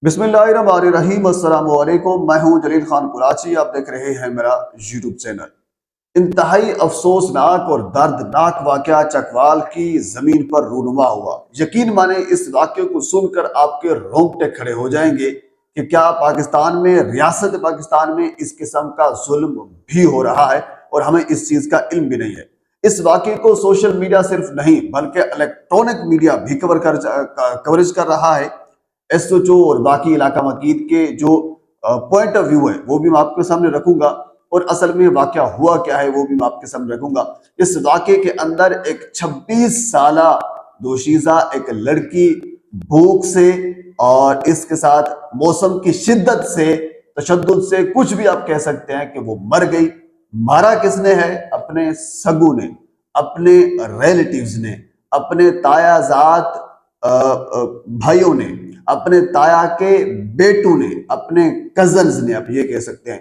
बिस्मिल्लाहिर्रहमानिर्रहीम। अस्सलाम वालेकुम। मैं हूं जलील खान कुराची। आप देख रहे हैं मेरा यूट्यूब चैनल। इंतहाई अफसोसनाक और दर्दनाक वाकया चकवाल की जमीन पर रूनुमा हुआ। यकीन माने इस वाक्य को सुनकर आपके रोंगटे खड़े हो जाएंगे कि क्या पाकिस्तान में, रियासत पाकिस्तान में इस किस्म का जुल्म भी हो रहा है और हमें इस चीज का इल्म भी नहीं है। इस वाक्य को सोशल मीडिया सिर्फ नहीं बल्कि इलेक्ट्रॉनिक मीडिया भी कवरेज कर रहा है। एसओचओ और बाकी इलाका मकीद के जो पॉइंट ऑफ व्यू है वो भी मैं आपके सामने रखूंगा, और असल में वाकया हुआ क्या है वो भी मैं आपके सामने रखूंगा। इस वाकये के अंदर एक 26 साला दोशीजा एक लड़की भूख से और इसके साथ मौसम की शिद्दत से, तशद्दुद से, कुछ भी आप कह सकते हैं कि वो मर गई। मारा किसने है? अपने सगू ने, अपने रिलेटिव्स ने, अपने तायाजात भाइयों ने, अपने ताया के बेटों ने, अपने कजन्स ने, आप ये कह सकते हैं।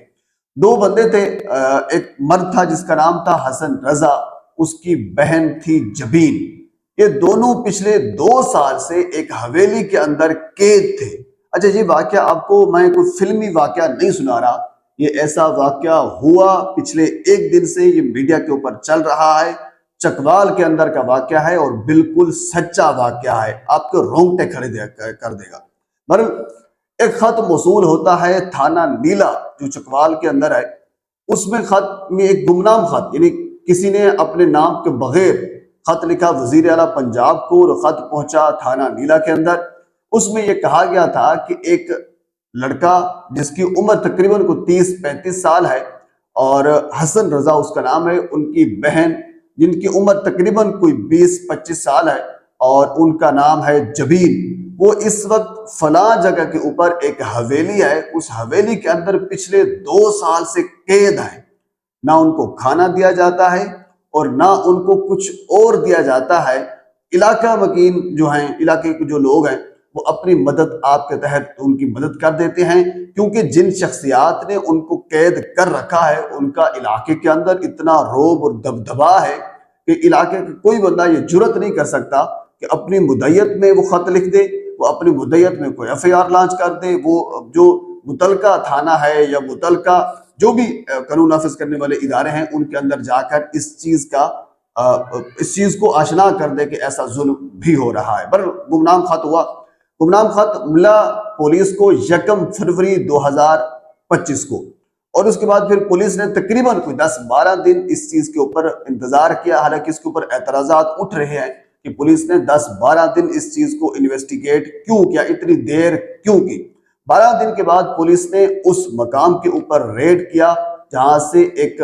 दो बंदे थे। एक मर्द था जिसका नाम था हसन रजा, उसकी बहन थी जबीन। ये दोनों पिछले 2 साल से एक हवेली के अंदर कैद थे। अच्छा, ये वाकया आपको मैं कोई फिल्मी वाकया नहीं सुना रहा, ये ऐसा वाकया हुआ पिछले एक दिन से, ये मीडिया के ऊपर चल रहा है। चकवाल के अंदर का वाकया है और बिल्कुल सच्चा वाकया है, आपको रोंगटे खड़े कर देगा। मगर एक खत मौसूल होता है थाना नीला जो चकवाल के अंदर है। उसमें खत में एक गुमनाम खत, यानी किसी ने अपने नाम के बगैर खत लिखा वजीर आला पंजाब को, और खत पहुंचा थाना नीला के अंदर। उसमें यह कहा गया था कि एक लड़का जिसकी उम्र तकरीबन को 30-35 साल है, और हसन रजा उसका नाम है, उनकी बहन जिनकी उम्र तकरीबन कोई 20-25 साल है और उनका नाम है जबीन, वो इस वक्त फला जगह के ऊपर एक हवेली है, उस हवेली के अंदर पिछले 2 साल से कैद है। ना उनको खाना दिया जाता है और ना उनको कुछ और दिया जाता है। इलाका मकीन जो हैं, इलाके के जो लोग हैं, वो अपनी मदद आपके तहत उनकी मदद कर देते हैं, क्योंकि जिन शख्सियात ने उनको कैद कर रखा है उनका इलाके के अंदर इतना रोब और दबदबा है कि इलाके का कोई बंदा ये जुर्रत नहीं कर सकता कि अपनी मुद्दत में वो खत लिख दे, वो अपनी मुद्दत में कोई एफआईआर लॉन्च कर दे। वो जो मुतलका थाना है या मुतलका जो भी कानून नाफिज करने वाले इदारे हैं उनके अंदर जाकर इस चीज को आशना कर दे कि ऐसा जुल्म भी हो रहा है। पर गुमनाम खत हुआ। गुमनाम खत मिला पुलिस को 1 फरवरी 2025 को, और उसके बाद फिर पुलिस ने तकरीबन कोई 10-12 दिन इस चीज के ऊपर इंतजार किया। हालांकि इसके ऊपर एतराजात उठ रहे हैं कि पुलिस ने 10-12 दिन इस चीज को इन्वेस्टिगेट क्यों किया, इतनी देर क्यों की। 12 दिन के बाद पुलिस ने उस मकाम के ऊपर रेड किया जहां से एक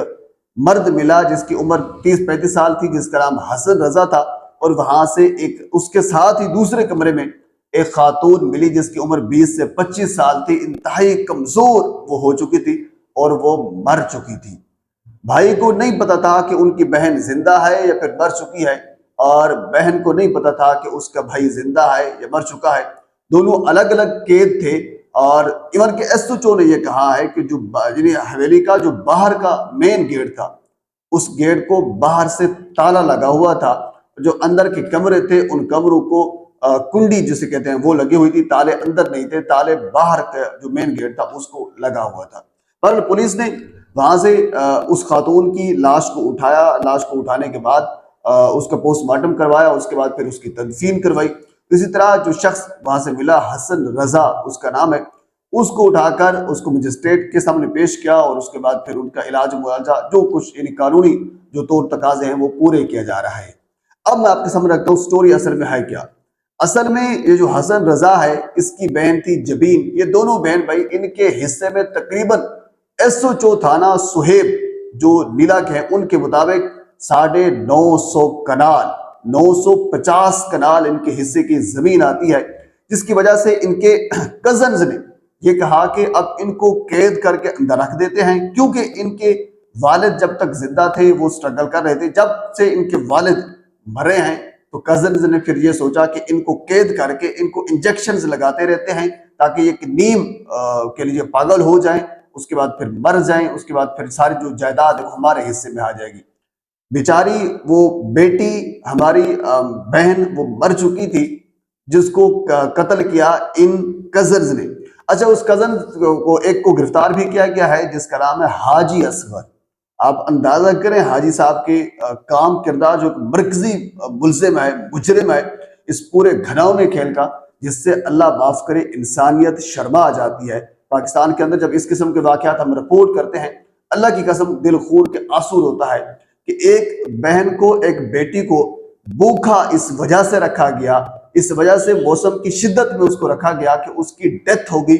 मर्द मिला जिसकी उम्र 30-35 साल थी, जिसका नाम हसन रजा था, और वहां से एक उसके साथ ही दूसरे कमरे में एक खातून मिली जिसकी उम्र 20 से 25 साल थी। इंतहाई कमजोर वो हो चुकी थी और वो मर चुकी थी। भाई को नहीं पता था कि उनकी बहन जिंदा है या फिर मर चुकी है, और बहन को नहीं पता था कि उसका भाई जिंदा है या मर चुका है। दोनों अलग अलग कैद थे। और इवन के एसओचओ ने यह कहा है कि जो हवेली का जो बाहर का मेन गेट था, उस गेट को बाहर से ताला लगा हुआ था। जो अंदर के कमरे थे उन कमरों को कुंडी जिसे कहते हैं वो लगी हुई थी, ताले अंदर नहीं थे, ताले बाहर का जो मेन गेट था उसको लगा हुआ था। पर पुलिस ने वहां से उस खातून की लाश को उठाया। लाश को उठाने के बाद उसका पोस्टमार्टम करवाया, उसके बाद फिर उसकी तदफीन करवाई। इसी तरह जो शख्स वहां से मिला, हसन रजा उसका नाम है, उसको उठाकर उसको मजिस्ट्रेट के सामने पेश किया, और उसके बाद फिर उनका इलाज मुआवजा जो कुछ यानी कानूनी जो तौर तकाजे हैं वो पूरे किया जा रहा है। अब मैं आपके सामने रखता हूँ स्टोरी असल में है क्या। असल में ये जो हसन रजा है, इसकी बहन थी जबीन। ये दोनों बहन भाई, इनके हिस्से में तकरीबन एसओचओ थाना सुहेब जो नीला के हैं उनके मुताबिक 950 कनाल, 950 कनाल इनके हिस्से की जमीन आती है, जिसकी वजह से इनके कजन्स ने ये कहा कि अब इनको कैद करके अंदर रख देते हैं, क्योंकि इनके वालिद जब तक जिंदा थे वो स्ट्रगल कर रहे थे। जब से इनके वालिद मरे हैं तो कजन्स ने फिर ये सोचा कि इनको कैद करके इनको इंजेक्शंस लगाते रहते हैं ताकि एक नीम के लिए पागल हो जाएं, उसके बाद फिर मर जाएं, उसके बाद फिर सारी जो जायदाद हमारे हिस्से में आ जाएगी। बेचारी वो बेटी हमारी बहन वो मर चुकी थी, جس کو قتل کیا ان کزنز نے۔ اچھا، اس کزن کو ایک کو گرفتار بھی کیا گیا ہے جس کا نام ہے حاجی اصغر۔ آپ اندازہ کریں حاجی صاحب کے کام کردار، جو مرکزی ملزم ہے، مجرم ہے اس پورے گھناؤنے کھیل کا، جس سے اللہ معاف کرے انسانیت شرما آ جاتی ہے۔ پاکستان کے اندر جب اس قسم کے واقعات ہم رپورٹ کرتے ہیں، اللہ کی قسم دل خون کے آنسو ہوتا ہے کہ ایک بہن کو، ایک بیٹی کو بھوکھا اس وجہ سے رکھا گیا، اس وجہ سے موسم کی شدت میں اس کو رکھا گیا کہ اس کی ڈیتھ ہو گئی۔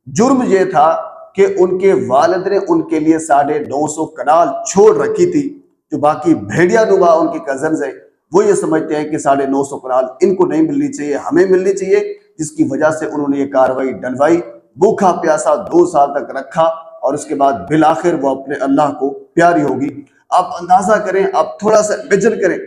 جرم یہ تھا کہ ان کے والد نے ان کے لیے 950 کنال چھوڑ رکھی تھی۔ جو باقی بھیڑیا نما ان کے کزنز ہیں، وہ یہ سمجھتے ہیں کہ 950 کنال ان کو نہیں ملنی چاہیے، ہمیں ملنی چاہیے، جس کی وجہ سے انہوں نے یہ کاروائی ڈلوائی، بھوکھا پیاسا 2 سال تک رکھا، اور اس کے بعد بالآخر وہ اپنے اللہ کو پیاری ہوگی۔ آپ اندازہ کریں، آپ تھوڑا سا امیجن کریں،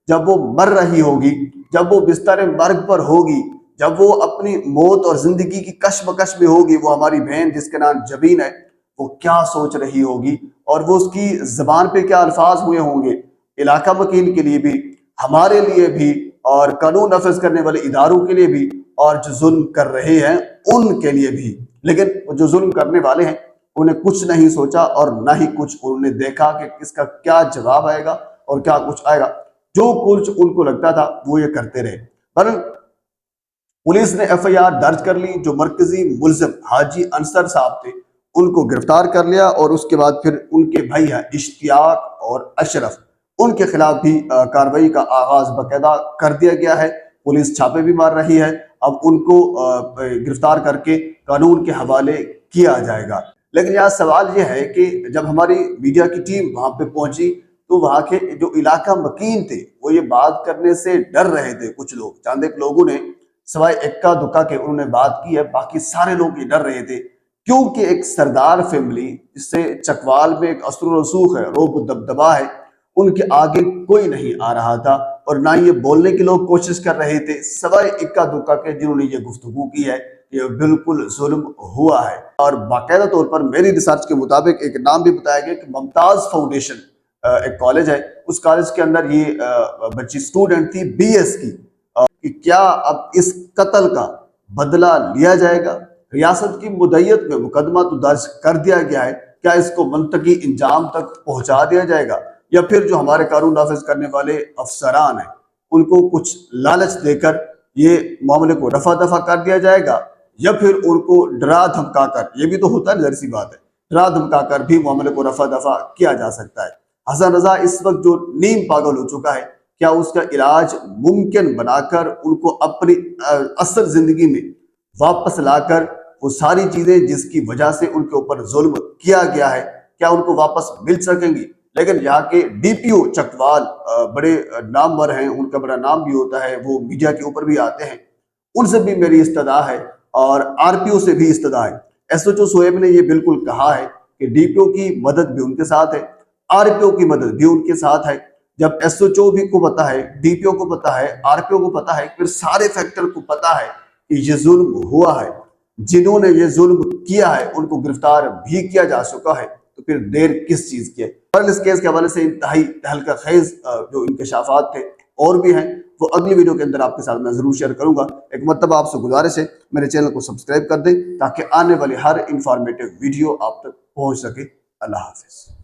جب وہ مر رہی ہوگی، جب وہ بستر مرگ پر ہوگی، جب وہ اپنی موت اور زندگی کی کشمکش میں ہوگی، وہ ہماری بہن جس کے نام جبین ہے، وہ کیا سوچ رہی ہوگی، اور وہ اس کی زبان پہ کیا الفاظ ہوئے ہوں گے، علاقہ مکین کے لیے بھی، ہمارے لیے بھی، اور قانون نافذ کرنے والے اداروں کے لیے بھی، اور جو ظلم کر رہے ہیں ان کے لیے بھی۔ لیکن جو ظلم کرنے والے ہیں انہیں کچھ نہیں سوچا، اور نہ ہی کچھ انہوں نے دیکھا کہ اس کا کیا جواب آئے گا اور کیا کچھ آئے گا۔ جو کچھ ان کو لگتا تھا وہ یہ کرتے رہے۔ پر پولیس نے ایف آئی آر درج کر لی، جو مرکزی ملزم حاجی انصر صاحب تھے ان کو گرفتار کر لیا، اور اس کے بعد پھر ان کے بھائی ہیں اشتیاق اور اشرف، ان کے خلاف بھی کارروائی کا آغاز باقاعدہ کر دیا گیا ہے۔ پولیس چھاپے بھی مار رہی ہے، اب ان کو گرفتار کر کے قانون کے حوالے کیا جائے گا۔ لیکن یہاں سوال یہ ہے کہ جب ہماری میڈیا کی ٹیم وہاں پہ پہنچی تو وہاں کے جو علاقہ مکین تھے وہ یہ بات کرنے سے ڈر رہے تھے۔ کچھ لوگ، چند ایک لوگوں نے سوائے اکا دکا کے انہوں نے بات کی ہے، باقی سارے لوگ یہ ڈر رہے تھے، کیونکہ ایک سردار فیملی جس سے چکوال میں ایک اثر و رسوخ ہے، روب و دبدبا ہے، ان کے آگے کوئی نہیں آ رہا تھا، اور نہ یہ بولنے کے لوگ کوشش کر رہے تھے، سوائے اکا دکا کے جنہوں نے یہ گفتگو کی ہے کہ یہ بالکل ظلم ہوا ہے۔ اور باقاعدہ طور پر میری ریسرچ کے مطابق ایک نام بھی بتایا گیا کہ ممتاز فاؤنڈیشن ایک کالج ہے، اس کالج کے اندر یہ بچی اسٹوڈنٹ تھی بی ایس کی، کہ کیا اب اس قتل کا بدلہ لیا جائے گا؟ ریاست کی مدعیت میں مقدمہ تو درج کر دیا گیا ہے، کیا اس کو منطقی انجام تک پہنچا دیا جائے گا، یا پھر جو ہمارے قانون نافذ کرنے والے افسران ہیں ان کو کچھ لالچ دے کر یہ معاملے کو رفع دفع کر دیا جائے گا، یا پھر ان کو ڈرا دھمکا کر، یہ بھی تو ہوتا ہے، ظاہر سی بات ہے، ڈرا دھمکا کر بھی معاملے کو رفع دفع کیا جا سکتا ہے۔ حسن رضا اس وقت جو نیم پاگل ہو چکا ہے، کیا اس کا علاج ممکن بنا کر ان کو اپنی اصل زندگی میں واپس لا کر وہ ساری چیزیں جس کی وجہ سے ان کے اوپر ظلم کیا گیا ہے، کیا ان کو واپس مل سکیں گی؟ لیکن یہاں کے ڈی پی او چکوال بڑے نامور ہیں، ان کا بڑا نام بھی ہوتا ہے، وہ میڈیا کے اوپر بھی آتے ہیں، ان سے بھی میری استدعا ہے، اور آر پی او سے بھی استدعا ہے۔ ایس ایچ او سہیب نے یہ بالکل کہا ہے کہ ڈی پی او کی مدد بھی ان کے ساتھ ہے، آر پی او کی مدد بھی ان کے ساتھ ہے۔ جب ایس ایچ او بھی کو پتا ہے، ڈی پی او کو پتا ہے، آر پی او کو پتا ہے، پھر سارے فیکٹر کو پتا ہے کہ یہ ظلم ہوا ہے، جنہوں نے یہ ظلم کیا ہے ان کو گرفتار بھی کیا جا چکا ہے، تو پھر دیر کس چیز کی ہے؟ پر اس کیس کے حوالے سے انتہائی تہلکہ خیز جو انکشافات تھے اور بھی ہیں، وہ اگلی ویڈیو کے اندر آپ کے ساتھ میں ضرور شیئر کروں گا۔ ایک مرتبہ آپ سے گزارش ہے میرے چینل کو سبسکرائب کر دیں تاکہ آنے والی ہر انفارمیٹیو ویڈیو آپ تک پہنچ سکے۔ اللہ حافظ۔